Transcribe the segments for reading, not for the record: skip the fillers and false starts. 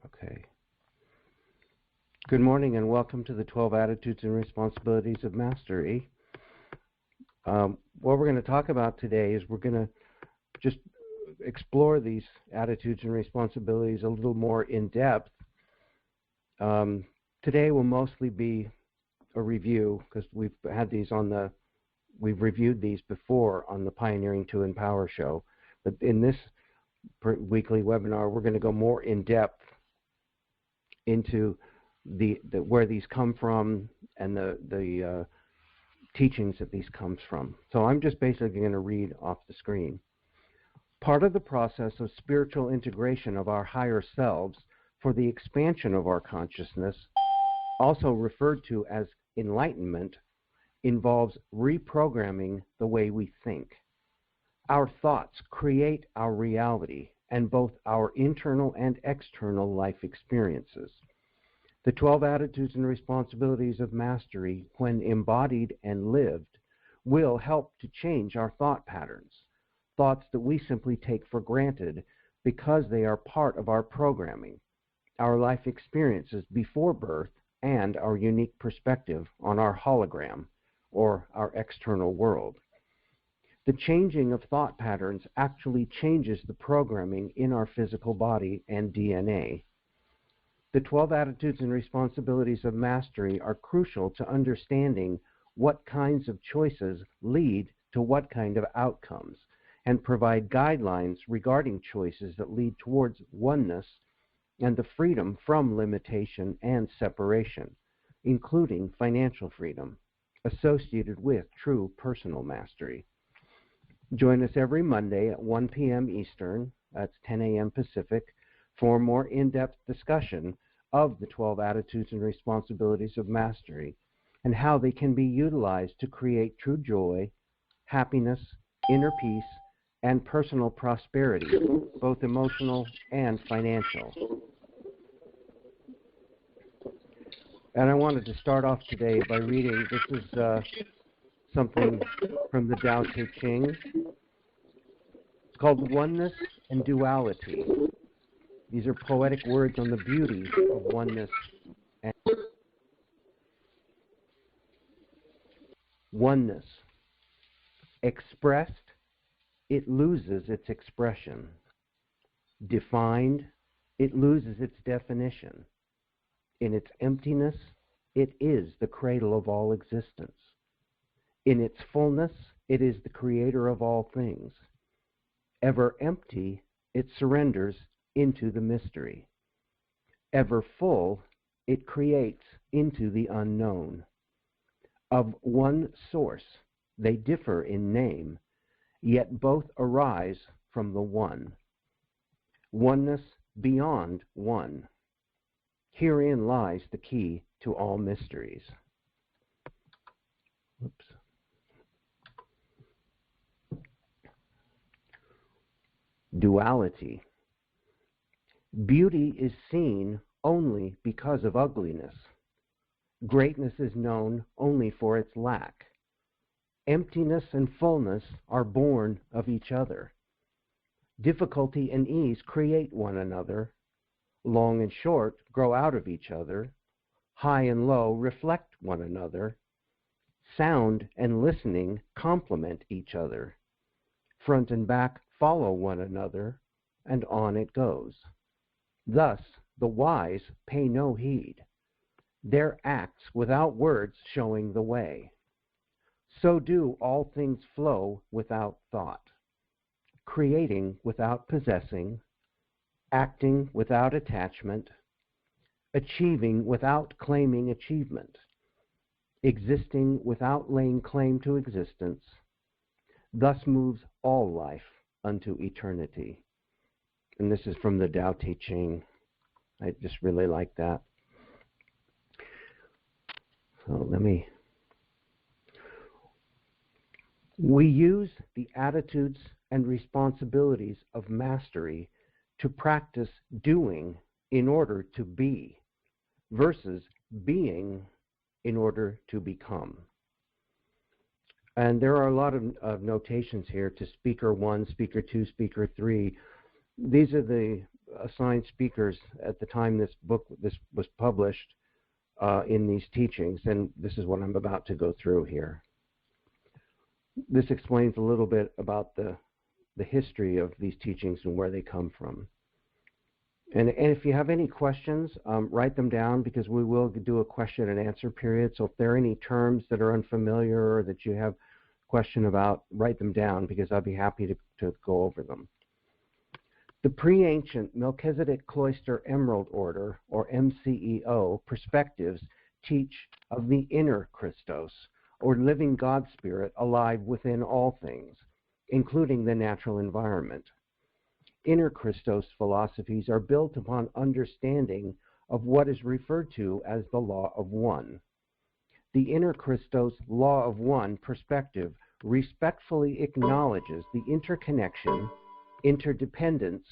Okay. Good morning and welcome to the 12 Attitudes and Responsibilities of Mastery. What we're going to talk about today is we're going to just explore these attitudes and responsibilities a little more in depth. Today will mostly be a review because we've reviewed these before on the Pioneering to Empower show. But in this weekly webinar, we're going to go more in depth into where these come from and the teachings that these comes from. So I'm just basically going to read off the screen. Part of the process of spiritual integration of our higher selves for the expansion of our consciousness, also referred to as enlightenment, involves reprogramming the way we think. Our thoughts create our reality and both our internal and external life experiences. The 12 Attitudes and Responsibilities of Mastery, when embodied and lived, will help to change our thought patterns, thoughts that we simply take for granted because they are part of our programming, our life experiences before birth, and our unique perspective on our hologram, or our external world. The changing of thought patterns actually changes the programming in our physical body and DNA. The 12 Attitudes and Responsibilities of Mastery are crucial to understanding what kinds of choices lead to what kind of outcomes, and provide guidelines regarding choices that lead towards oneness and the freedom from limitation and separation, including financial freedom, associated with true personal mastery. Join us every Monday at 1 p.m. Eastern, that's 10 a.m. Pacific, for more in-depth discussion of the 12 Attitudes and Responsibilities of Mastery and how they can be utilized to create true joy, happiness, inner peace, and personal prosperity, both emotional and financial. And I wanted to start off today by reading, this is something from the Tao Te Ching. It's called Oneness and Duality. These are poetic words on the beauty of oneness and oneness. Expressed, it loses its expression. Defined, it loses its definition. In its emptiness, it is the cradle of all existence. In its fullness, it is the creator of all things. Ever empty, it surrenders into the mystery. Ever full, it creates into the unknown. Of one source, they differ in name, yet both arise from the one. Oneness beyond one. Herein lies the key to all mysteries. Oops. Duality. Beauty is seen only because of ugliness. Greatness is known only for its lack. Emptiness and fullness are born of each other. Difficulty and ease create one another. Long and short grow out of each other. High and low reflect one another. Sound and listening complement each other. Front and back follow one another, and on it goes. Thus, the wise pay no heed, their acts without words showing the way. So do all things flow without thought, creating without possessing, acting without attachment, achieving without claiming achievement, existing without laying claim to existence. Thus moves all life unto eternity. And this is from the Tao Te Ching. I just really like that. So we use the attitudes and responsibilities of mastery to practice doing in order to be, versus being in order to become. And there are a lot of notations here to speaker 1, speaker 2, speaker 3. These are the assigned speakers at the time this was published in these teachings, and this is what I'm about to go through here. This explains a little bit about the history of these teachings and where they come from. And if you have any questions, write them down, because we will do a question and answer period. So if there are any terms that are unfamiliar or that you have a question about, write them down, because I'll be happy to go over them. The pre-ancient Melchizedek Cloister Emerald Order, or MCEO, perspectives teach of the inner Christos, or living God Spirit alive within all things, including the natural environment. Inner Christos philosophies are built upon understanding of what is referred to as the law of one. The inner Christos law of one perspective respectfully acknowledges the interconnection, interdependence,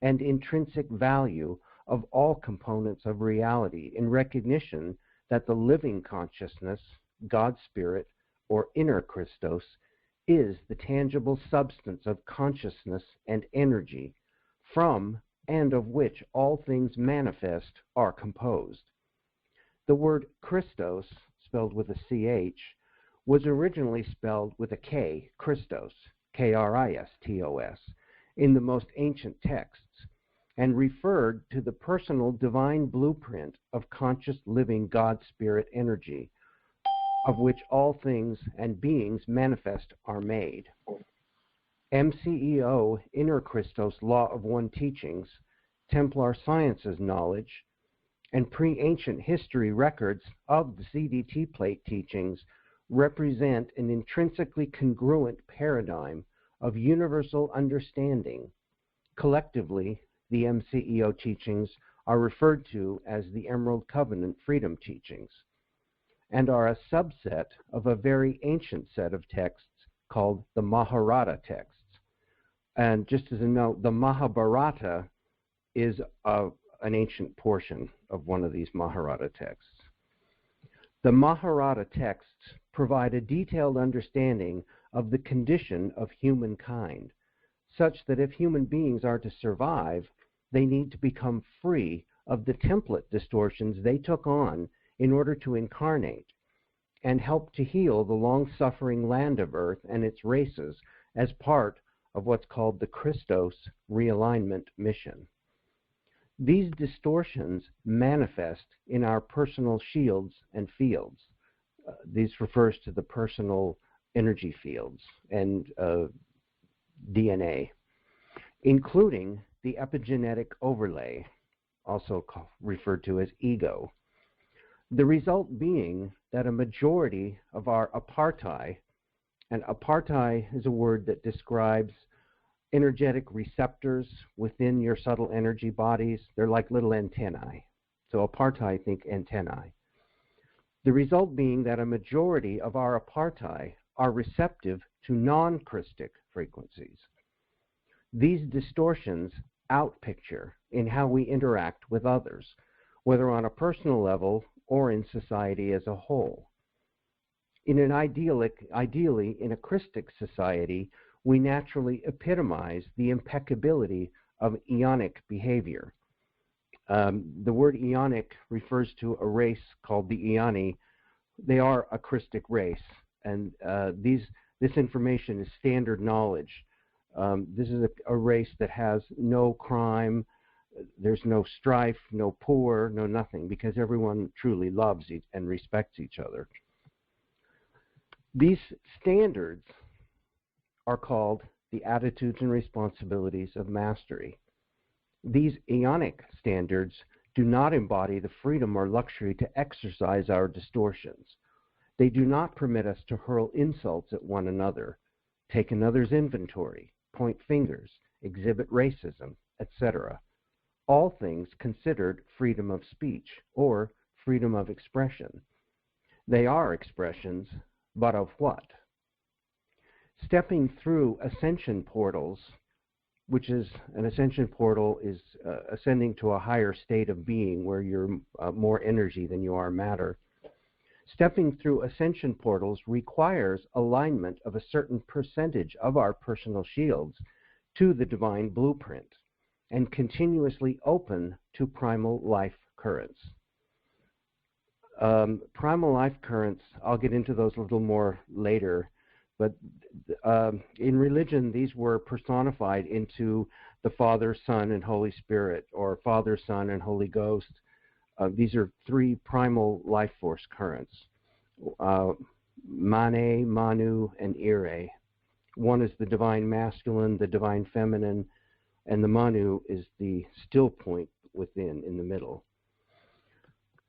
and intrinsic value of all components of reality, in recognition that the living consciousness, God Spirit, or inner Christos, is the tangible substance of consciousness and energy, from and of which all things manifest are composed. The word Christos, spelled with a CH, was originally spelled with a K, Christos, K-R-I-S-T-O-S, in the most ancient texts, and referred to the personal divine blueprint of conscious living God Spirit energy, of which all things and beings manifest are made. MCEO Inner Christos Law of One teachings, Templar Sciences knowledge, and pre-ancient history records of the CDT plate teachings represent an intrinsically congruent paradigm of universal understanding. Collectively, the MCEO teachings are referred to as the Emerald Covenant Freedom Teachings, and are a subset of a very ancient set of texts called the Mahabharata texts. And just as a note, the Mahabharata is an ancient portion of one of these Mahabharata texts. The Mahabharata texts provide a detailed understanding of the condition of humankind, such that if human beings are to survive, they need to become free of the template distortions they took on in order to incarnate, and help to heal the long-suffering land of Earth and its races as part of what's called the Christos Realignment Mission. These distortions manifest in our personal shields and fields. These refers to the personal energy fields and DNA, including the epigenetic overlay, also referred to as ego. The result being that a majority of our apartai, and apartai is a word that describes energetic receptors within your subtle energy bodies. They're like little antennae. So apartai, think antennae. The result being that a majority of our apartai are receptive to non-Christic frequencies. These distortions outpicture in how we interact with others, whether on a personal level or in society as a whole. In an ideally, in a Christic society, we naturally epitomize the impeccability of eonic behavior. The word eonic refers to a race called the Eoni. They are a Christic race, and this information is standard knowledge. This is a race that has no crime, there's no strife, no poor, no nothing, because everyone truly loves and respects each other. These standards are called the attitudes and responsibilities of mastery. These eonic standards do not embody the freedom or luxury to exercise our distortions. They do not permit us to hurl insults at one another, take another's inventory, point fingers, exhibit racism, etc. All things considered freedom of speech or freedom of expression. They are expressions, but of what? Stepping through ascension portals, which is an ascension portal is ascending to a higher state of being where you're more energy than you are matter. Stepping through ascension portals requires alignment of a certain percentage of our personal shields to the divine blueprint. and continuously open to primal life currents. Primal life currents, I'll get into those a little more later, but in religion, these were personified into the Father, Son, and Holy Spirit, or Father, Son, and Holy Ghost. These are three primal life force currents, Mane, Manu, and Ire. One is the divine masculine, the divine feminine, and the Manu is the still point within, in the middle.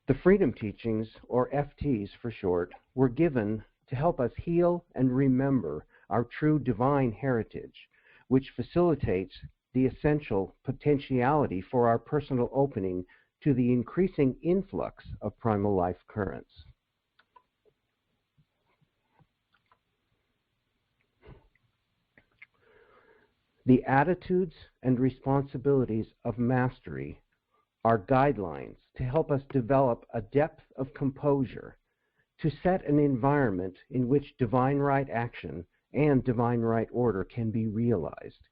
The freedom teachings, or FTs for short, were given to help us heal and remember our true divine heritage, which facilitates the essential potentiality for our personal opening to the increasing influx of primal life currents. The attitudes and responsibilities of mastery are guidelines to help us develop a depth of composure, to set an environment in which divine right action and divine right order can be realized.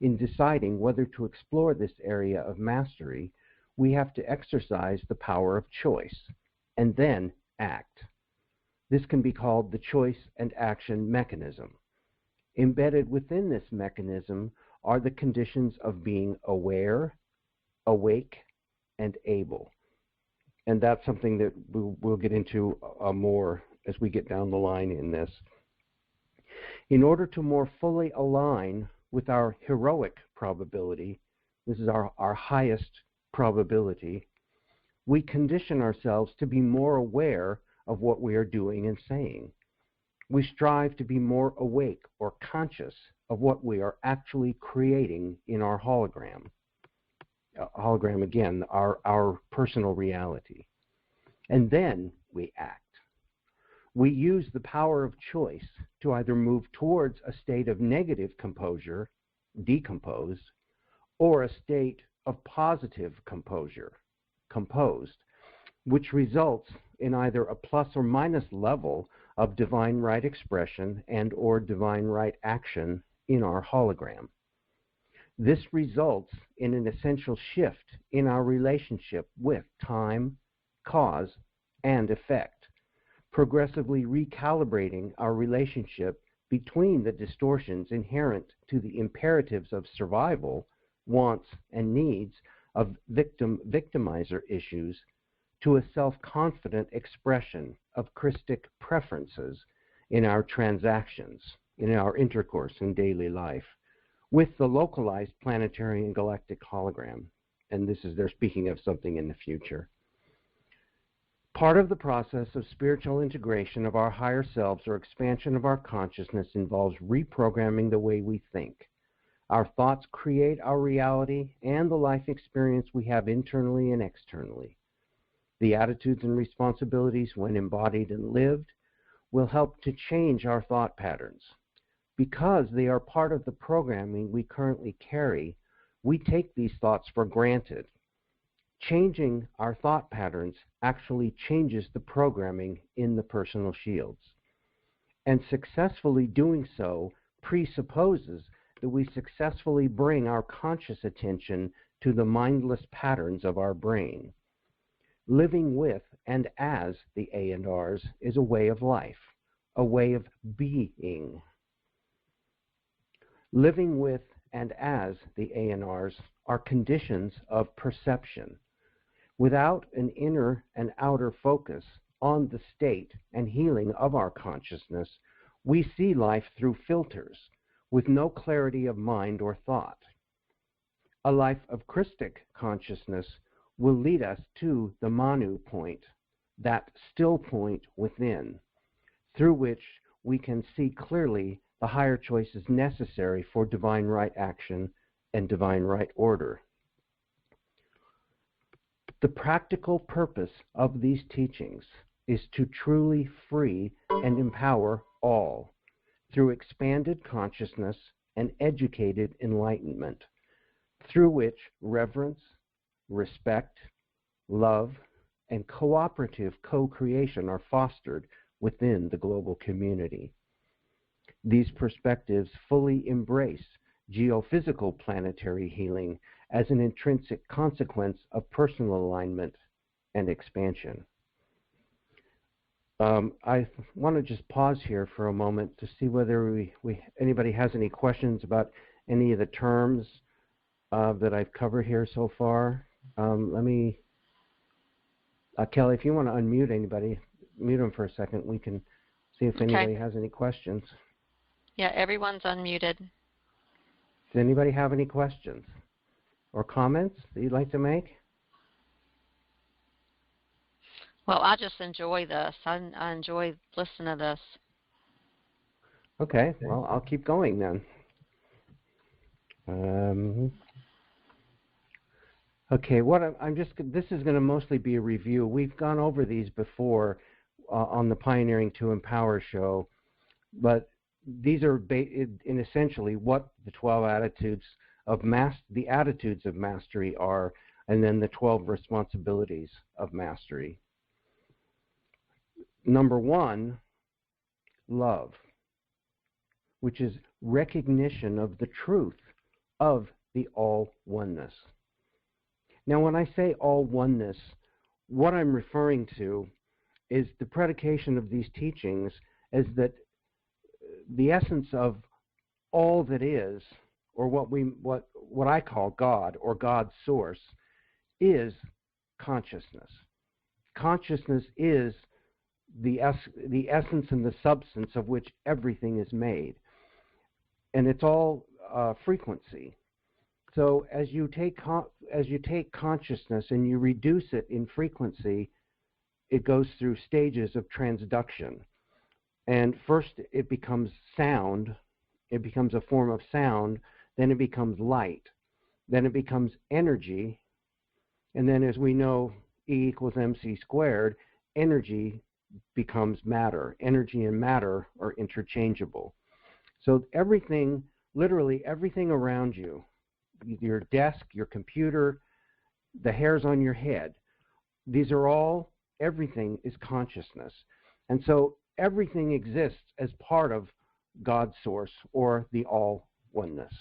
In deciding whether to explore this area of mastery, we have to exercise the power of choice and then act. This can be called the choice and action mechanism. Embedded within this mechanism are the conditions of being aware, awake, and able. And that's something that we'll get into more as we get down the line in this. In order to more fully align with our heroic probability, this is our highest probability, we condition ourselves to be more aware of what we are doing and saying. We strive to be more awake or conscious of what we are actually creating in our hologram. Hologram, again, our personal reality. And then we act. We use the power of choice to either move towards a state of negative composure, decomposed, or a state of positive composure, composed, which results in either a plus or minus level of divine right expression and or divine right action in our hologram. This results in an essential shift in our relationship with time, cause, and effect, progressively recalibrating our relationship between the distortions inherent to the imperatives of survival, wants, and needs of victimizer issues to a self-confident expression of Christic preferences in our transactions, in our intercourse in daily life, with the localized planetary and galactic hologram. And this is, they're speaking of something in the future. Part of the process of spiritual integration of our higher selves or expansion of our consciousness involves reprogramming the way we think. Our thoughts create our reality and the life experience we have internally and externally. The attitudes and responsibilities, when embodied and lived, will help to change our thought patterns. Because they are part of the programming we currently carry, we take these thoughts for granted. Changing our thought patterns actually changes the programming in the personal shields. And successfully doing so presupposes that we successfully bring our conscious attention to the mindless patterns of our brain. Living with and as the A and Rs is a way of life, a way of being. Living with and as the A and Rs are conditions of perception. Without an inner and outer focus on the state and healing of our consciousness, we see life through filters, with no clarity of mind or thought. A life of Christic consciousness will lead us to the Manu point, that still point within, through which we can see clearly the higher choices necessary for divine right action and divine right order. The practical purpose of these teachings is to truly free and empower all through expanded consciousness and educated enlightenment, through which reverence, respect, love, and cooperative co-creation are fostered within the global community. These perspectives fully embrace geophysical planetary healing as an intrinsic consequence of personal alignment and expansion. I want to just pause here for a moment to see whether anybody has any questions about any of the terms that I've covered here so far. Let me, Kelly, if you want to unmute anybody, mute them for a second. We can see if anybody has any questions. Yeah, everyone's unmuted. Does anybody have any questions or comments that you'd like to make? Well, I just enjoy this. I enjoy listening to this. Okay, well, I'll keep going then. Okay, this is going to mostly be a review. We've gone over these before on the Pioneering to Empower show, but these are in essentially what the 12 attitudes of the attitudes of mastery are, and then the 12 responsibilities of mastery. Number 1, love, which is recognition of the truth of the all oneness. Now, when I say all oneness, what I'm referring to is the predication of these teachings is that the essence of all that is, or what I call God or God's source, is consciousness. Consciousness is the essence and the substance of which everything is made, and it's all frequency. So as you take consciousness and you reduce it in frequency, it goes through stages of transduction. And first it becomes sound, it becomes a form of sound, then it becomes light, then it becomes energy, and then as we know, E equals mc squared, energy becomes matter. Energy and matter are interchangeable. So everything, literally everything around you, your desk, your computer, the hairs on your head, these are all, everything is consciousness. And so everything exists as part of God's source or the all oneness.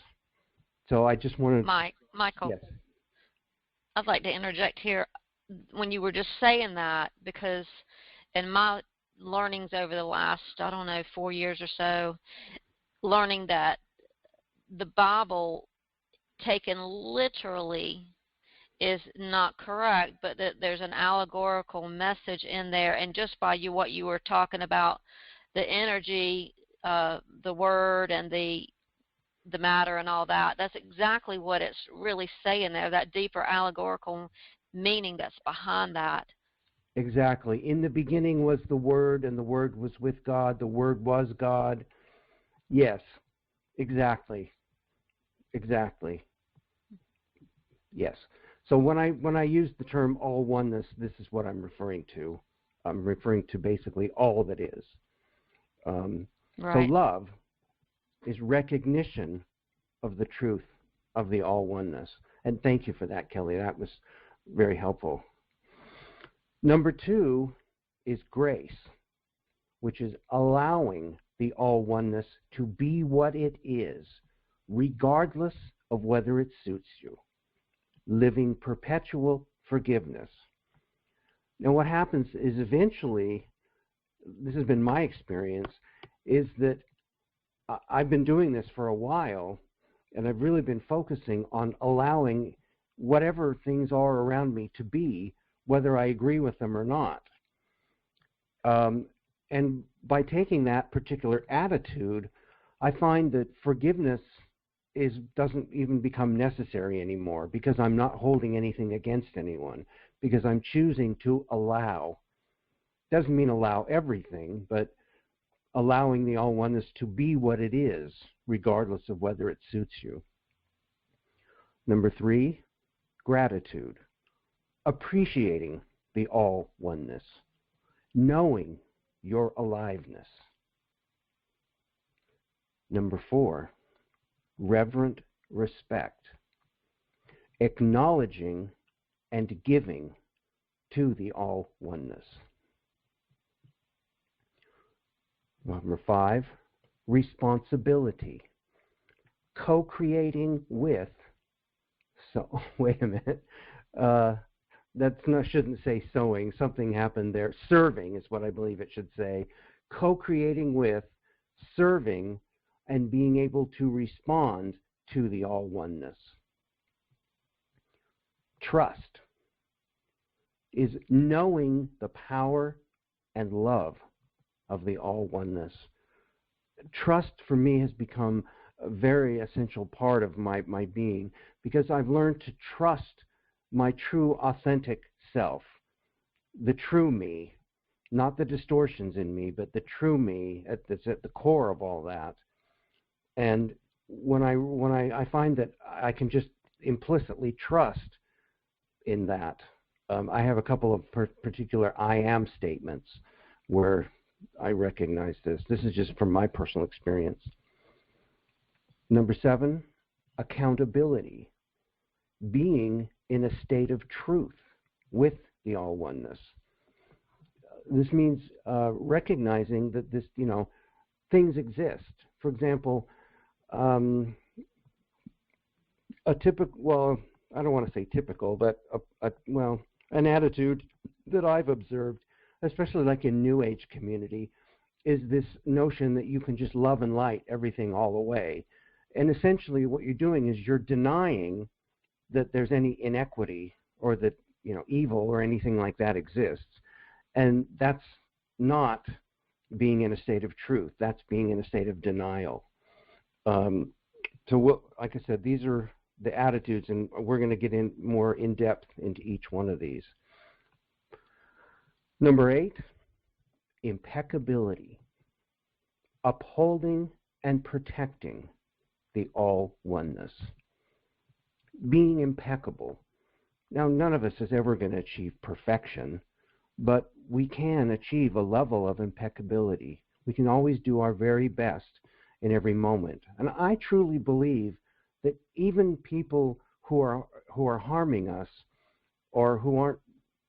So I just wanted to... Michael, yes. I'd like to interject here when you were just saying that, because in my learnings over the last, 4 years or so, learning that the Bible taken literally is not correct, but that there's an allegorical message in there. And just by what you were talking about, the energy, the word, and the matter and all that, that's exactly what it's really saying there, that deeper allegorical meaning that's behind that. Exactly. In the beginning was the Word, and the Word was with God. The Word was God. Yes, exactly. Exactly. Yes. So when I use the term all oneness, this is what I'm referring to. I'm referring to basically all that is. Right. So love is recognition of the truth of the all oneness. And thank you for that, Kelly. That was very helpful. Number 2 is grace, which is allowing the all oneness to be what it is, regardless of whether it suits you. Living perpetual forgiveness. Now what happens is eventually, this has been my experience, is that I've been doing this for a while, and I've really been focusing on allowing whatever things are around me to be, whether I agree with them or not. And by taking that particular attitude, I find that forgiveness doesn't even become necessary anymore, because I'm not holding anything against anyone, because I'm choosing to allow. Doesn't mean allow everything, but allowing the all oneness to be what it is, regardless of whether it suits you. Number 3, gratitude. Appreciating the all oneness. Knowing your aliveness. Number 4, reverent respect. Acknowledging and giving to the all oneness. Number 5, responsibility. Co-creating with So wait a minute. Shouldn't say sowing. Something happened there. Serving is what I believe it should say. Co-creating with, serving, and being able to respond to the all oneness. Trust is knowing the power and love of the all oneness. Trust for me has become a very essential part of my being, because I've learned to trust my true authentic self, the true me, not the distortions in me, but the true me that's at the core of all that. And when I find that I can just implicitly trust in that, I have a couple of particular I am statements where I recognize this. This is just from my personal experience. Number 7, accountability. Being in a state of truth with the all oneness. This means recognizing that things exist. For example, a typical, well, I don't want to say typical, but an attitude that I've observed, especially like in New Age community, is this notion that you can just love and light everything all the way. And essentially what you're doing is you're denying that there's any inequity or that evil or anything like that exists. And that's not being in a state of truth. That's being in a state of denial. Like I said, these are the attitudes, and we're going to get in more in depth into each one of these. Number 8, impeccability. Upholding and protecting the all oneness. Being impeccable. Now, none of us is ever going to achieve perfection, but we can achieve a level of impeccability. We can always do our very best in every moment. And I truly believe that even people who are harming us or who aren't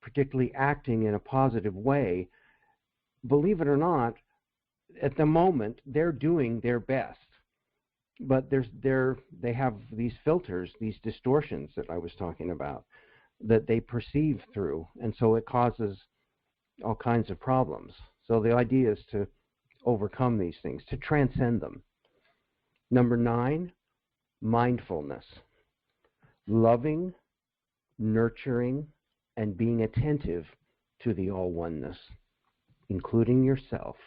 particularly acting in a positive way, believe it or not, at the moment they're doing their best. But they have these filters, these distortions that I was talking about, that they perceive through, and so it causes all kinds of problems. So the idea is to overcome these things, to transcend them. Number 9, mindfulness. Loving, nurturing, and being attentive to the all oneness, including yourself.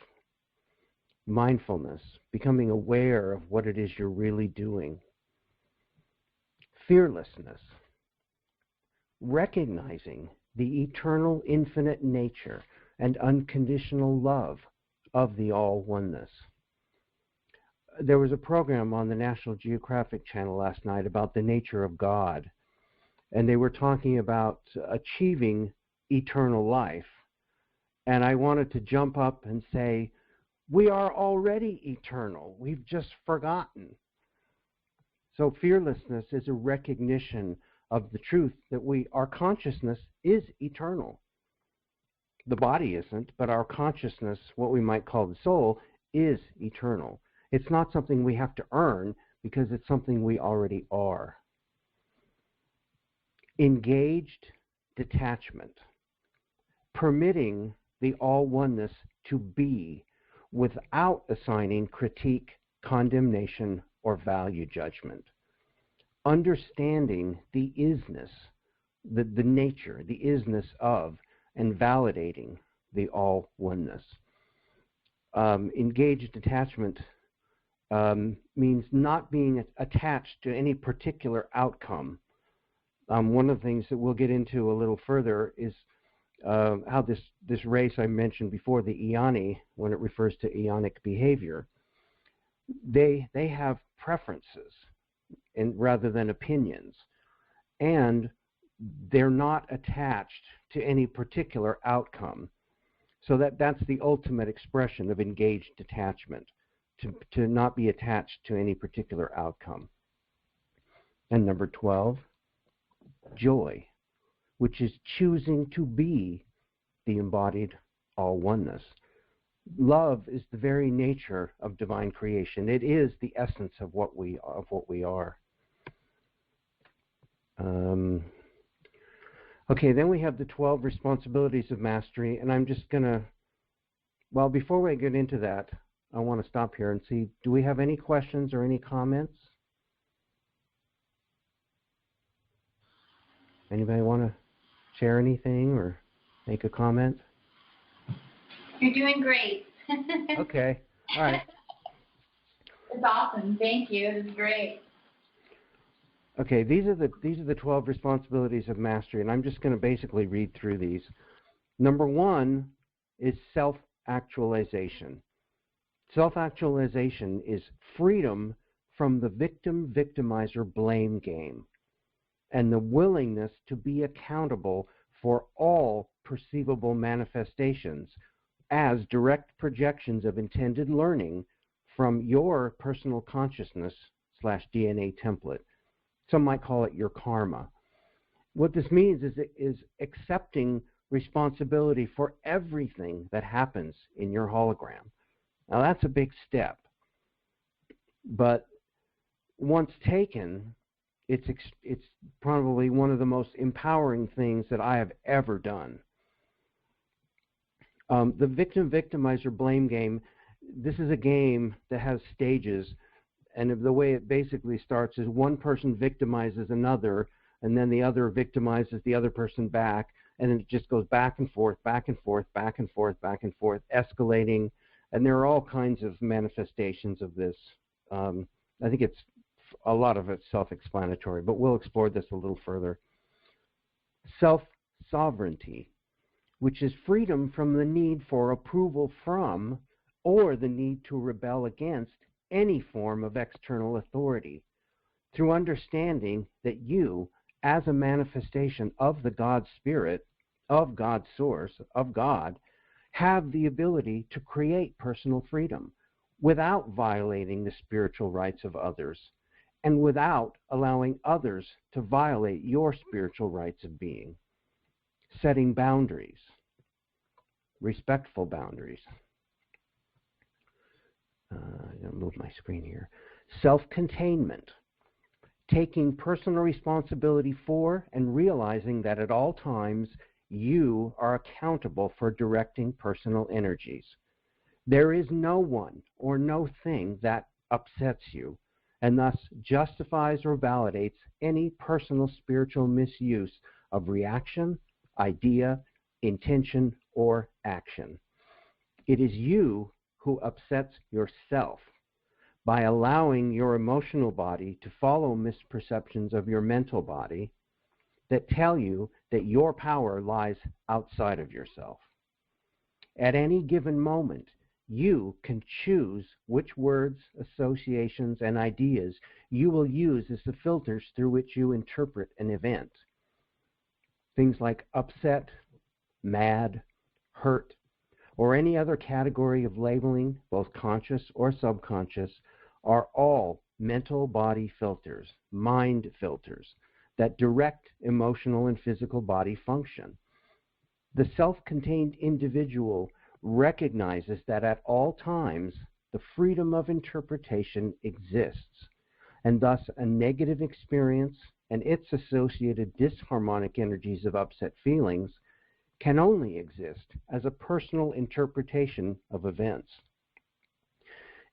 Mindfulness, becoming aware of what it is you're really doing. Fearlessness, recognizing the eternal infinite nature and unconditional love of the all oneness. There was a program on the National Geographic Channel last night about the nature of God, and they were talking about achieving eternal life. And I wanted to jump up and say, we are already eternal. We've just forgotten. So fearlessness is a recognition of the truth that our consciousness is eternal. The body isn't, but our consciousness, what we might call the soul, is eternal. It's not something we have to earn because it's something we already are. Engaged detachment, permitting the all oneness to be without assigning critique, condemnation, or value judgment. Understanding the isness, the nature, the isness of, and validating the all oneness. Engaged detachment means not being attached to any particular outcome. One of the things that we'll get into a little further is how this race I mentioned before, the Eoni, when it refers to Eonic behavior, they have preferences rather than opinions, and they're not attached to any particular outcome. So that's the ultimate expression of engaged detachment, to not be attached to any particular outcome. And number 12, joy, which is choosing to be the embodied all oneness. Love is the very nature of divine creation. It is the essence of what we are. Um, okay, then we have the 12 responsibilities of mastery, and I'm just going to, well, before we get into that, I want to stop here and see, do we have any questions or any comments? Anybody want to share anything or make a comment? You're doing great. Okay, all right. It's awesome. Thank you. It's great. Okay, these are the 12 responsibilities of mastery, and I'm just going to basically read through these. Number 1 is self-actualization. Self-actualization is freedom from the victim-victimizer blame game and the willingness to be accountable for all perceivable manifestations as direct projections of intended learning from your personal consciousness / DNA template. Some might call it your karma. What this means is accepting responsibility for everything that happens in your hologram. Now that's a big step, but once taken, it's probably one of the most empowering things that I have ever done. The victim-victimizer blame game, this is a game that has stages, and the way it basically starts is one person victimizes another, and then the other victimizes the other person back, and it just goes back and forth, back and forth, back and forth, back and forth, escalating, and there are all kinds of manifestations of this. I think a lot of it's self-explanatory, but we'll explore this a little further. Self-sovereignty, which is freedom from the need for approval from or the need to rebel against any form of external authority, through understanding that you, as a manifestation of the God Spirit, of God's source, of God, have the ability to create personal freedom without violating the spiritual rights of others and without allowing others to violate your spiritual rights of being. Setting boundaries, respectful boundaries. I'm going to move my screen here. Self-containment, taking personal responsibility for and realizing that at all times you are accountable for directing personal energies. There is no one or no thing that upsets you and thus justifies or validates any personal spiritual misuse of reaction, idea, intention, or action. It is you who upsets yourself by allowing your emotional body to follow misperceptions of your mental body that tell you that your power lies outside of yourself. At any given moment, you can choose which words, associations, and ideas you will use as the filters through which you interpret an event. Things like upset, mad, hurt, or any other category of labeling, both conscious or subconscious, are all mental body filters, mind filters, that direct emotional and physical body function. The self-contained individual recognizes that at all times the freedom of interpretation exists, and thus a negative experience and its associated disharmonic energies of upset feelings can only exist as a personal interpretation of events.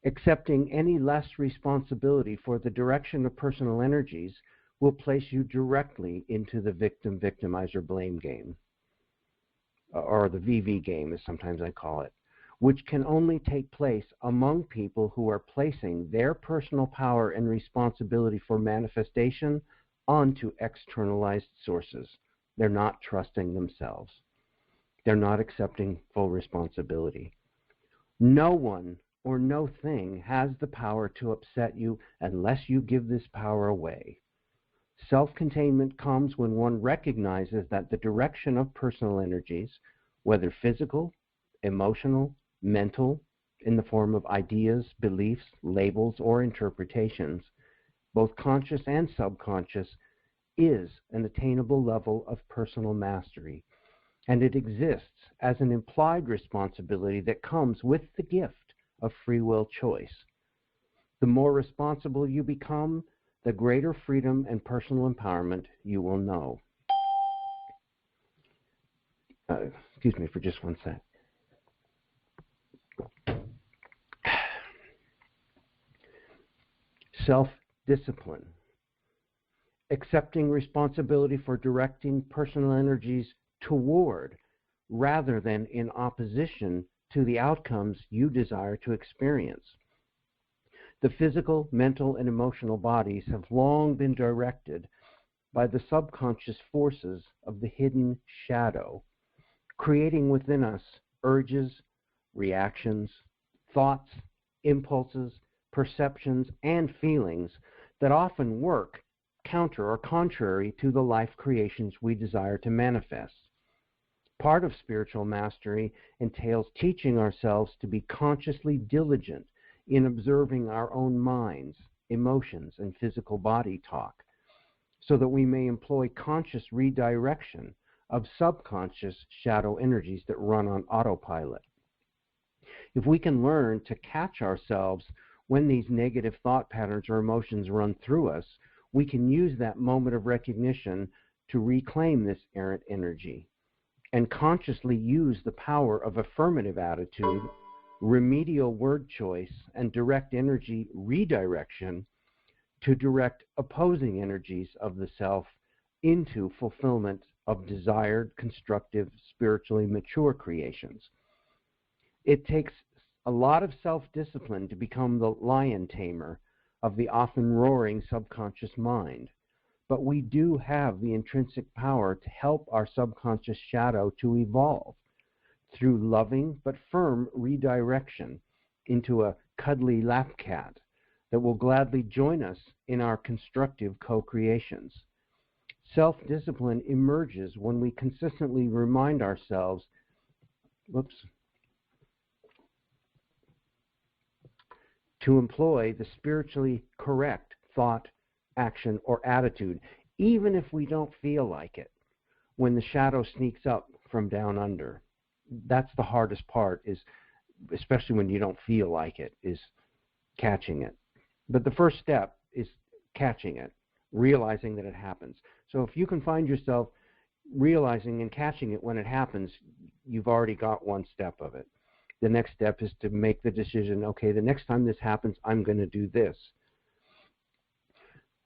Accepting any less responsibility for the direction of personal energies will place you directly into the victim-victimizer blame game, or the VV game, as sometimes I call it, which can only take place among people who are placing their personal power and responsibility for manifestation onto externalized sources. They're not trusting themselves. They're not accepting full responsibility. No one or no thing has the power to upset you unless you give this power away. Self-containment comes when one recognizes that the direction of personal energies, whether physical, emotional, mental, in the form of ideas, beliefs, labels, or interpretations, both conscious and subconscious, is an attainable level of personal mastery, and it exists as an implied responsibility that comes with the gift of free will choice. The more responsible you become, the greater freedom and personal empowerment you will know. Excuse me for just one sec. Self-discipline. Accepting responsibility for directing personal energies toward, rather than in opposition to, the outcomes you desire to experience. The physical, mental, and emotional bodies have long been directed by the subconscious forces of the hidden shadow, creating within us urges, reactions, thoughts, impulses, perceptions, and feelings that often work counter or contrary to the life creations we desire to manifest. Part of spiritual mastery entails teaching ourselves to be consciously diligent in observing our own minds, emotions, and physical body talk, so that we may employ conscious redirection of subconscious shadow energies that run on autopilot. If we can learn to catch ourselves when these negative thought patterns or emotions run through us, we can use that moment of recognition to reclaim this errant energy and consciously use the power of affirmative attitude, remedial word choice, and direct energy redirection to direct opposing energies of the self into fulfillment of desired, constructive, spiritually mature creations. It takes a lot of self-discipline to become the lion tamer of the often roaring subconscious mind, but we do have the intrinsic power to help our subconscious shadow to evolve through loving but firm redirection into a cuddly lap cat that will gladly join us in our constructive co-creations. Self-discipline emerges when we consistently remind ourselves, to employ the spiritually correct thought, action, or attitude, even if we don't feel like it, when the shadow sneaks up from down under. That's the hardest part, is especially when you don't feel like it, is catching it. But the first step is catching it, realizing that it happens. So if you can find yourself realizing and catching it when it happens, you've already got one step of it. The next step is to make the decision, okay, the next time this happens, I'm going to do this.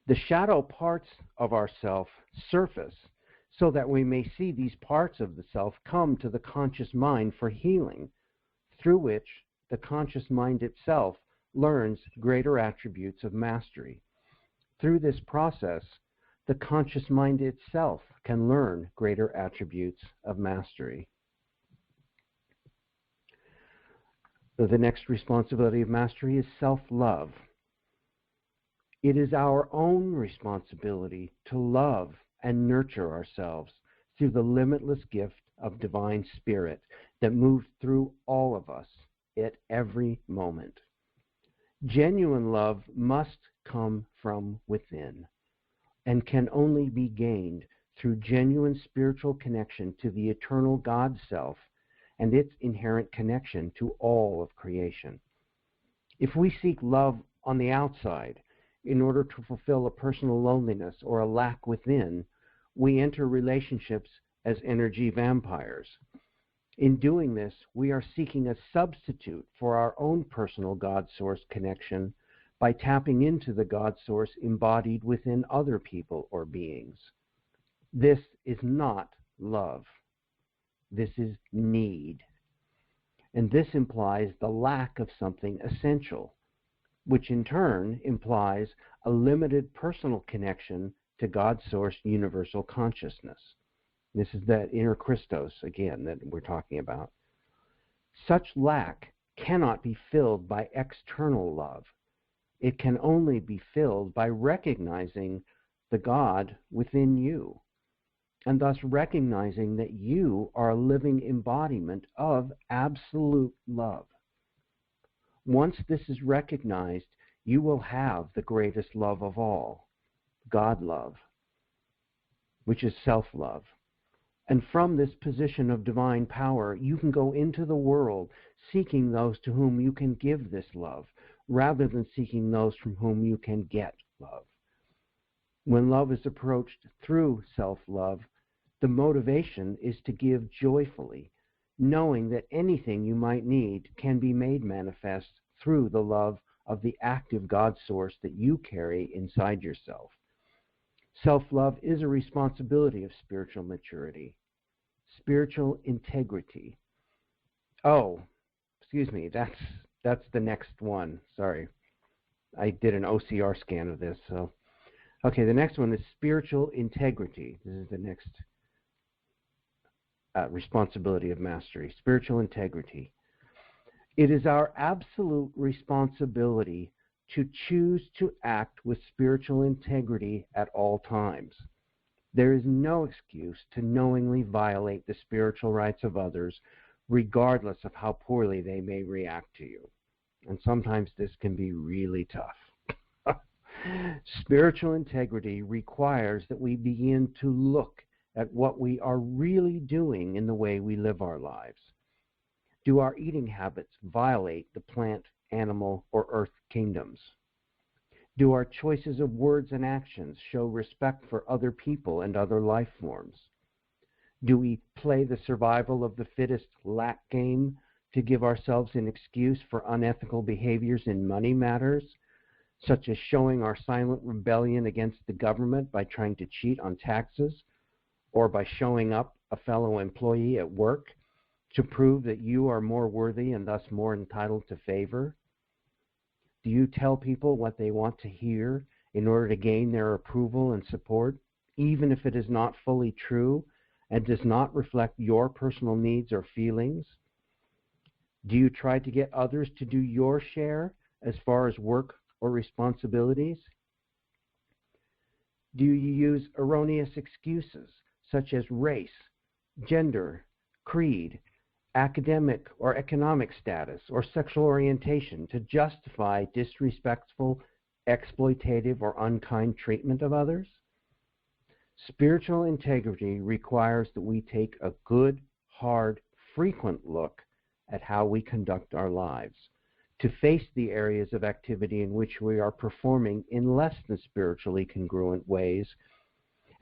The shadow parts of our self surface so that we may see these parts of the self come to the conscious mind for healing, through which the conscious mind itself learns greater attributes of mastery. Through this process, the conscious mind itself can learn greater attributes of mastery. The next responsibility of mastery is self-love. It is our own responsibility to love and nurture ourselves through the limitless gift of divine spirit that moves through all of us at every moment. Genuine love must come from within and can only be gained through genuine spiritual connection to the eternal God Self and its inherent connection to all of creation. If we seek love on the outside in order to fulfill a personal loneliness or a lack within, we enter relationships as energy vampires. In doing this, we are seeking a substitute for our own personal God Source connection by tapping into the God Source embodied within other people or beings. This is not love. This is need. And this implies the lack of something essential, which in turn implies a limited personal connection to God's source universal consciousness. This is that inner Christos, again, that we're talking about. Such lack cannot be filled by external love. It can only be filled by recognizing the God within you, and thus recognizing that you are a living embodiment of absolute love. Once this is recognized, you will have the greatest love of all, God love, which is self-love. And from this position of divine power, you can go into the world seeking those to whom you can give this love, rather than seeking those from whom you can get love. When love is approached through self-love, the motivation is to give joyfully, knowing that anything you might need can be made manifest through the love of the active God source that you carry inside yourself. Self-love is a responsibility of spiritual maturity. Spiritual integrity. Oh, excuse me, that's the next one. Sorry. I did an OCR scan of this. So, okay, the next one is spiritual integrity. This is the next responsibility of mastery. Spiritual integrity. It is our absolute responsibility to choose to act with spiritual integrity at all times. There is no excuse to knowingly violate the spiritual rights of others, regardless of how poorly they may react to you. And sometimes this can be really tough. Spiritual integrity requires that we begin to look at what we are really doing in the way we live our lives. Do our eating habits violate the plant, animal, or earth kingdoms? Do our choices of words and actions show respect for other people and other life forms? Do we play the survival of the fittest lack game to give ourselves an excuse for unethical behaviors in money matters, such as showing our silent rebellion against the government by trying to cheat on taxes, or by showing up a fellow employee at work to prove that you are more worthy and thus more entitled to favor? Do you tell people what they want to hear in order to gain their approval and support, even if it is not fully true and does not reflect your personal needs or feelings? Do you try to get others to do your share as far as work or responsibilities? Do you use erroneous excuses such as race, gender, creed, academic or economic status, or sexual orientation to justify disrespectful, exploitative, or unkind treatment of others? Spiritual integrity requires that we take a good, hard, frequent look at how we conduct our lives, to face the areas of activity in which we are performing in less than spiritually congruent ways,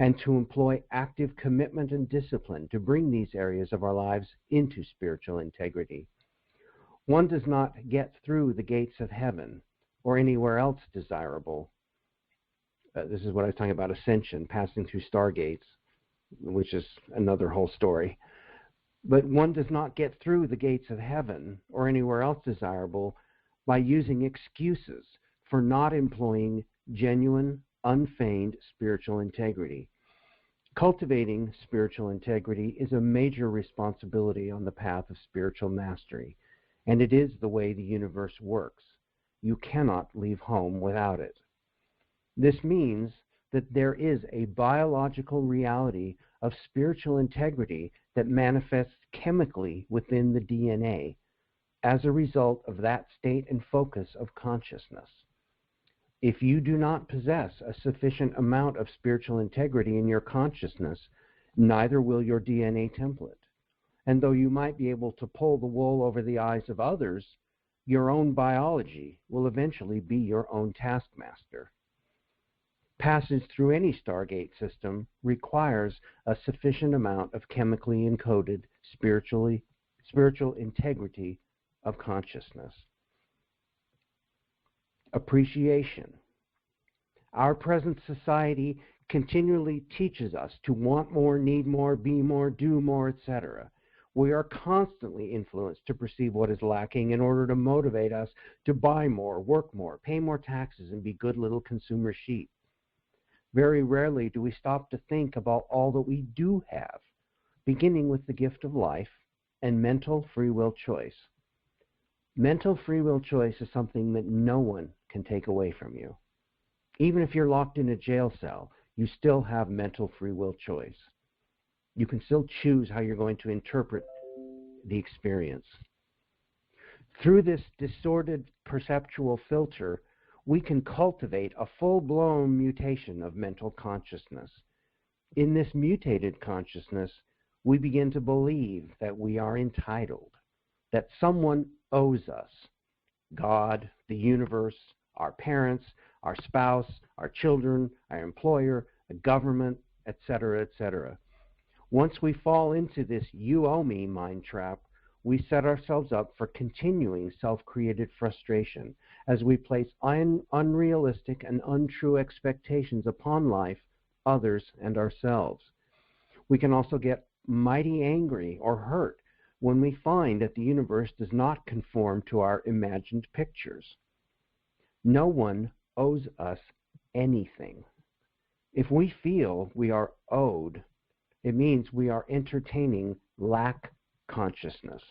and to employ active commitment and discipline to bring these areas of our lives into spiritual integrity. One does not get through the gates of heaven or anywhere else desirable. This is what I was talking about, ascension, passing through stargates, which is another whole story. But one does not get through the gates of heaven or anywhere else desirable by using excuses for not employing genuine, unfeigned spiritual integrity. Cultivating spiritual integrity is a major responsibility on the path of spiritual mastery, and it is the way the universe works. You cannot leave home without it. This means that there is a biological reality of spiritual integrity that manifests chemically within the DNA as a result of that state and focus of consciousness. If you do not possess a sufficient amount of spiritual integrity in your consciousness, neither will your DNA template. And though you might be able to pull the wool over the eyes of others, your own biology will eventually be your own taskmaster. Passage through any Stargate system requires a sufficient amount of chemically encoded spiritual integrity of consciousness. Appreciation. Our present society continually teaches us to want more, need more, be more, do more, etc. We are constantly influenced to perceive what is lacking in order to motivate us to buy more, work more, pay more taxes, and be good little consumer sheep. Very rarely do we stop to think about all that we do have, beginning with the gift of life and mental free will choice. Mental free will choice is something that no one can take away from you. Even if you're locked in a jail cell, you still have mental free will choice. You can still choose how you're going to interpret the experience. Through this distorted perceptual filter, we can cultivate a full-blown mutation of mental consciousness. In this mutated consciousness, we begin to believe that we are entitled, that someone owes us. God, the universe, our parents, our spouse, our children, our employer, the government, etc., etc. Once we fall into this you owe me mind trap, we set ourselves up for continuing self-created frustration as we place unrealistic and untrue expectations upon life, others, and ourselves. We can also get mighty angry or hurt when we find that the universe does not conform to our imagined pictures. No one owes us anything. If we feel we are owed, it means we are entertaining lack consciousness,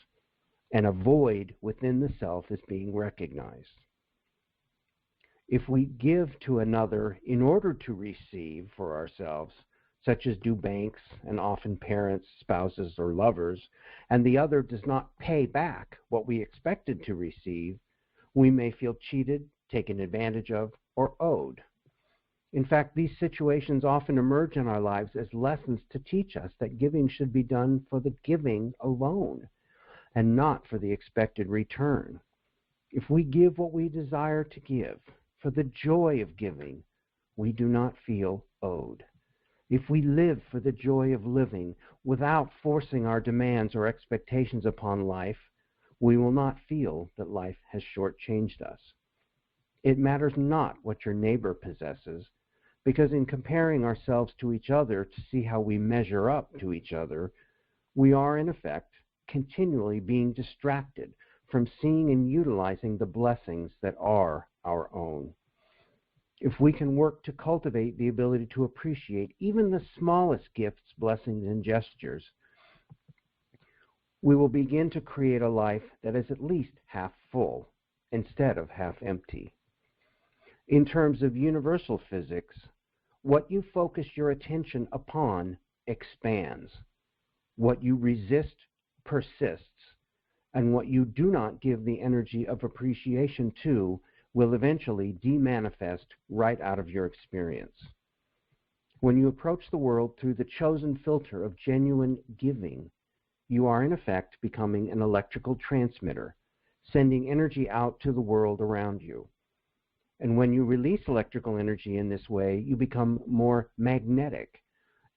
and a void within the self is being recognized. If we give to another in order to receive for ourselves, such as do banks and often parents, spouses, or lovers, and the other does not pay back what we expected to receive, we may feel cheated, taken advantage of, or owed. In fact, these situations often emerge in our lives as lessons to teach us that giving should be done for the giving alone and not for the expected return. If we give what we desire to give for the joy of giving, we do not feel owed. If we live for the joy of living without forcing our demands or expectations upon life, we will not feel that life has shortchanged us. It matters not what your neighbor possesses, because in comparing ourselves to each other to see how we measure up to each other, we are in effect continually being distracted from seeing and utilizing the blessings that are our own. If we can work to cultivate the ability to appreciate even the smallest gifts, blessings, and gestures, we will begin to create a life that is at least half full instead of half empty. In terms of universal physics, what you focus your attention upon expands. What you resist persists, and what you do not give the energy of appreciation to will eventually demanifest right out of your experience. When you approach the world through the chosen filter of genuine giving, you are in effect becoming an electrical transmitter, sending energy out to the world around you. And when you release electrical energy in this way, you become more magnetic,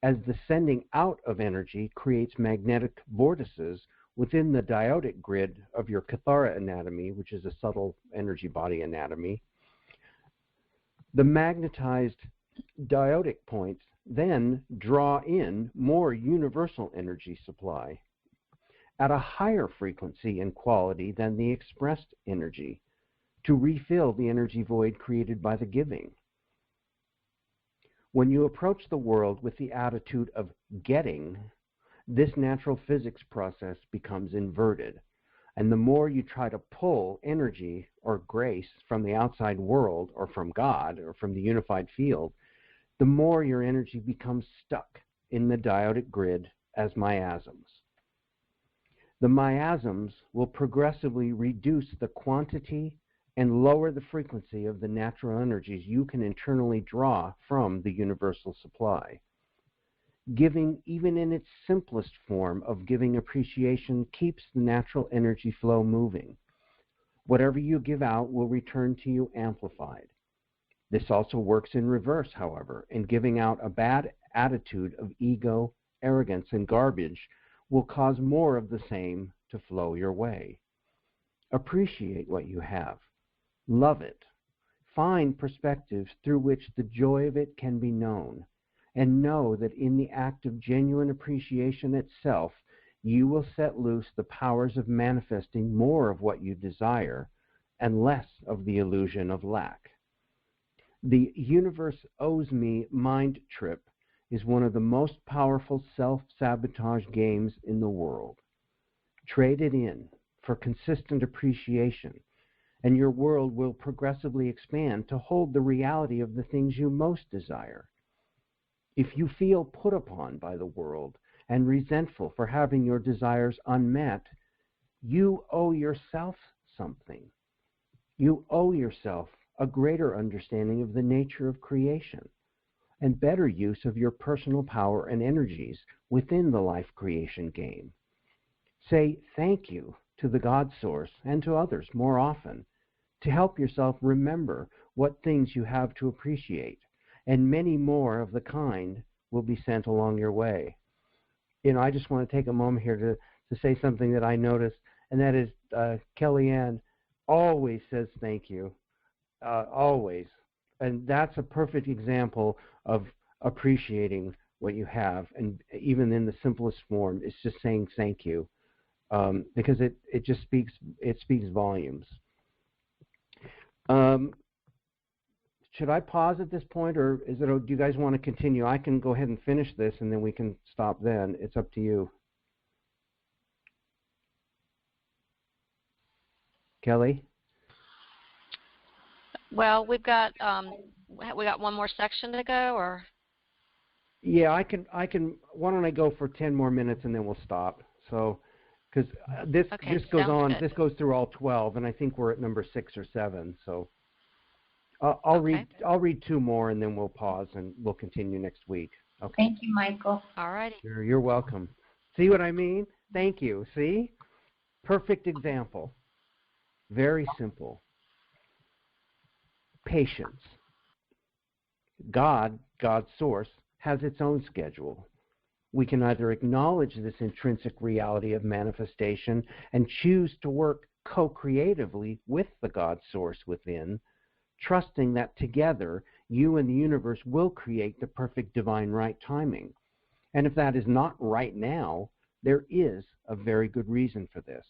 as the sending out of energy creates magnetic vortices within the diotic grid of your Kathara anatomy, which is a subtle energy body anatomy. The magnetized diotic points then draw in more universal energy supply at a higher frequency and quality than the expressed energy to refill the energy void created by the giving. When you approach the world with the attitude of getting, this natural physics process becomes inverted, and the more you try to pull energy or grace from the outside world or from God or from the unified field, the more your energy becomes stuck in the diotic grid as miasms. The miasms will progressively reduce the quantity and lower the frequency of the natural energies you can internally draw from the universal supply. Giving, even in its simplest form of giving appreciation, keeps the natural energy flow moving. Whatever you give out will return to you amplified. This also works in reverse, however, and giving out a bad attitude of ego, arrogance, and garbage will cause more of the same to flow your way. Appreciate what you have. Love it. Find perspectives through which the joy of it can be known, and know that in the act of genuine appreciation itself, you will set loose the powers of manifesting more of what you desire and less of the illusion of lack. The universe owes me mind trip is one of the most powerful self-sabotage games in the world. Trade it in for consistent appreciation, and your world will progressively expand to hold the reality of the things you most desire. If you feel put upon by the world and resentful for having your desires unmet, you owe yourself something. You owe yourself a greater understanding of the nature of creation and better use of your personal power and energies within the life creation game. Say thank you to the God Source and to others more often to help yourself remember what things you have to appreciate, and many more of the kind will be sent along your way. I just want to take a moment here to say something that I noticed, and that is Kellyanne always says thank you, always. And that's a perfect example of appreciating what you have, and even in the simplest form, it's just saying thank you, because it just speaks volumes. Should I pause at this point, or do you guys want to continue? I can go ahead and finish this, and then we can stop then. It's up to you. Kelly? Well, we got one more section to go, or? Yeah, I can. Why don't I go for 10 more minutes, and then we'll stop. So, because this goes on. Good. This goes through all 12, and I think we're at number 6 or 7. So. I'll read 2 more, and then we'll pause, and we'll continue next week. Okay. Thank you, Michael. All righty. You're welcome. See what I mean? Thank you. See? Perfect example. Very simple. Patience. God's source, has its own schedule. We can either acknowledge this intrinsic reality of manifestation and choose to work co-creatively with the God source within, trusting that together you and the universe will create the perfect divine right timing. And if that is not right now, there is a very good reason for this.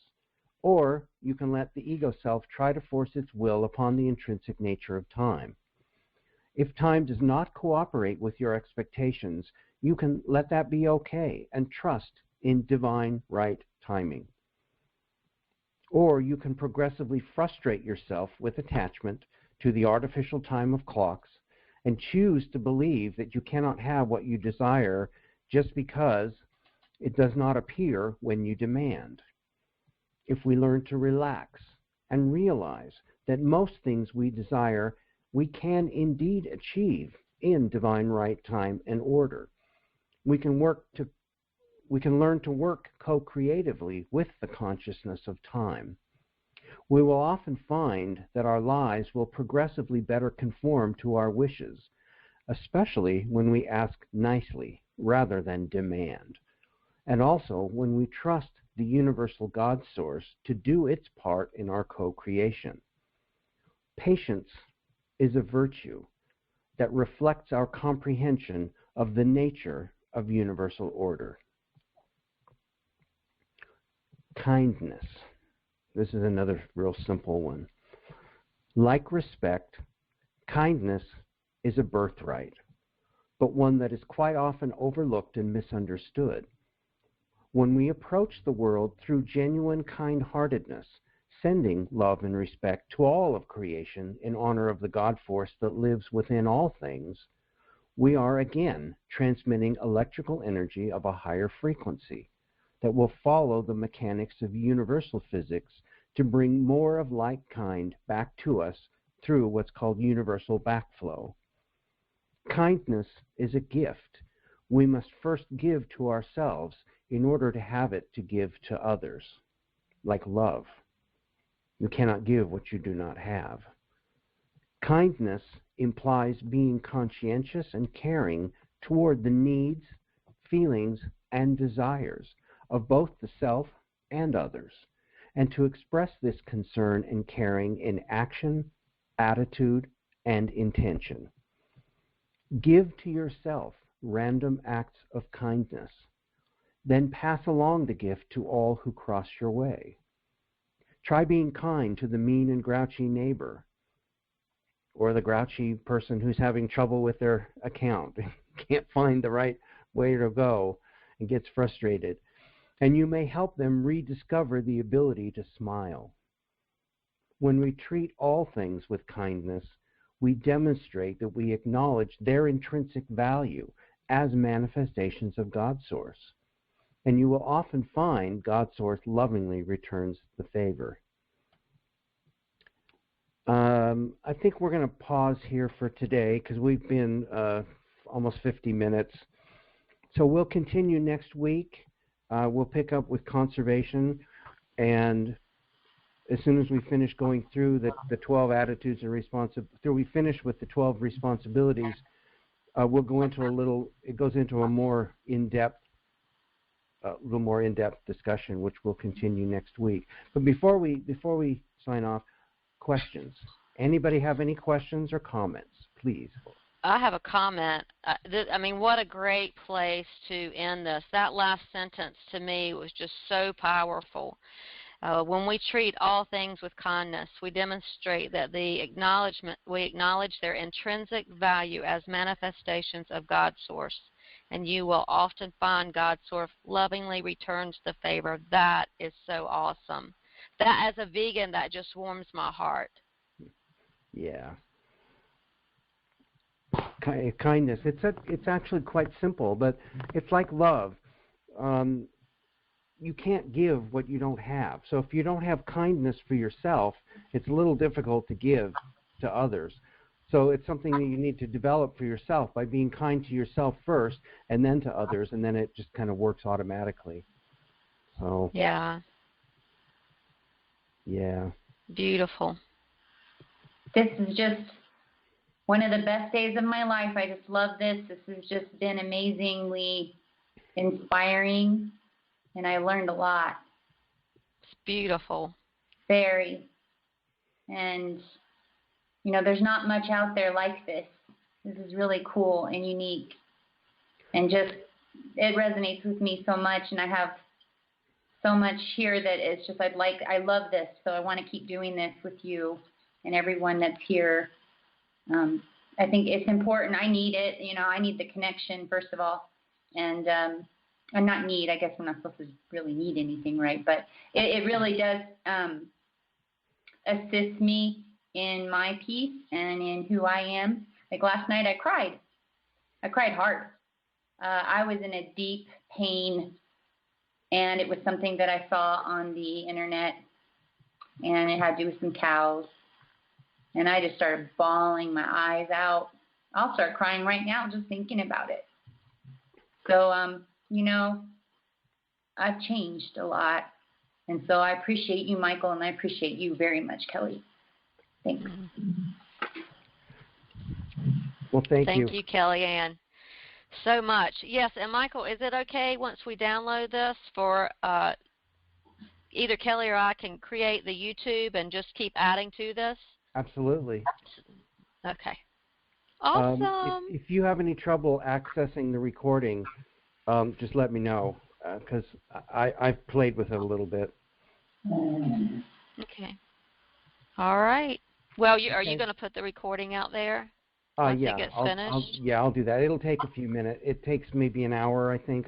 Or you can let the ego self try to force its will upon the intrinsic nature of time. If time does not cooperate with your expectations, you can let that be okay and trust in divine right timing. Or you can progressively frustrate yourself with attachment to the artificial time of clocks and choose to believe that you cannot have what you desire just because it does not appear when you demand. If we learn to relax and realize that most things we desire we can indeed achieve in divine right time and order, we can learn to work co-creatively with the consciousness of time. We will often find that our lives will progressively better conform to our wishes, especially when we ask nicely rather than demand, and also when we trust the universal God source to do its part in our co-creation. Patience is a virtue that reflects our comprehension of the nature of universal order. Kindness. This is another real simple one. Like respect, kindness is a birthright, but one that is quite often overlooked and misunderstood. When we approach the world through genuine kind-heartedness, sending love and respect to all of creation in honor of the God force that lives within all things, we are again transmitting electrical energy of a higher frequency that will follow the mechanics of universal physics to bring more of like kind back to us through what's called universal backflow. Kindness is a gift we must first give to ourselves in order to have it to give to others, like love. You cannot give what you do not have. Kindness implies being conscientious and caring toward the needs, feelings, and desires of both the self and others, and to express this concern and caring in action, attitude, and intention. Give to yourself random acts of kindness, then pass along the gift to all who cross your way. Try being kind to the mean and grouchy neighbor, or the grouchy person who's having trouble with their account, can't find the right way to go, and gets frustrated. And you may help them rediscover the ability to smile. When we treat all things with kindness, we demonstrate that we acknowledge their intrinsic value as manifestations of God Source. And you will often find God Source lovingly returns the favor. I think we're going to pause here for today because we've been almost 50 minutes. So we'll continue next week. We'll pick up with conservation, and as soon as we finish going through the 12 attitudes and we finish with the 12 responsibilities, we'll go into it goes into a more in-depth, discussion, which we'll continue next week. But before we sign off, questions. Anybody have any questions or comments, please? I have a comment. I mean, what a great place to end this. That last sentence to me was just so powerful. When we treat all things with kindness, we demonstrate that we acknowledge their intrinsic value as manifestations of God's source, and you will often find God's source lovingly returns the favor. That is so awesome. That, as a vegan, that just warms my heart. Yeah. Kindness. It's actually quite simple, but it's like love. You can't give what you don't have. So if you don't have kindness for yourself, it's a little difficult to give to others. So it's something that you need to develop for yourself by being kind to yourself first and then to others, and then it just kind of works automatically. So yeah. Beautiful. This is just one of the best days of my life. I just love this. This has just been amazingly inspiring, and I learned a lot. It's beautiful. Very. And, there's not much out there like this. This is really cool and unique. And just, it resonates with me so much, and I have so much here that it's just, I love this, so I want to keep doing this with you and everyone that's here. I think it's important. I need it. I need the connection, first of all. And not need. I guess I'm not supposed to really need anything, right? But it really does assist me in my peace and in who I am. Like last night, I cried. I cried hard. I was in a deep pain, and it was something that I saw on the internet, and it had to do with some cows. And I just started bawling my eyes out. I'll start crying right now just thinking about it. So, I've changed a lot. And so I appreciate you, Michael, and I appreciate you very much, Kelly. Thanks. Well, thank you. Thank you, Kellyanne, so much. Yes, and Michael, is it okay once we download this for either Kelly or I can create the YouTube and just keep adding to this? Absolutely. Okay. Awesome. If you have any trouble accessing the recording, just let me know, because I've played with it a little bit. Okay. All right. Well, are you going to put the recording out there once it gets finished? I'll do that. It'll take a few minutes. It takes maybe an hour, I think.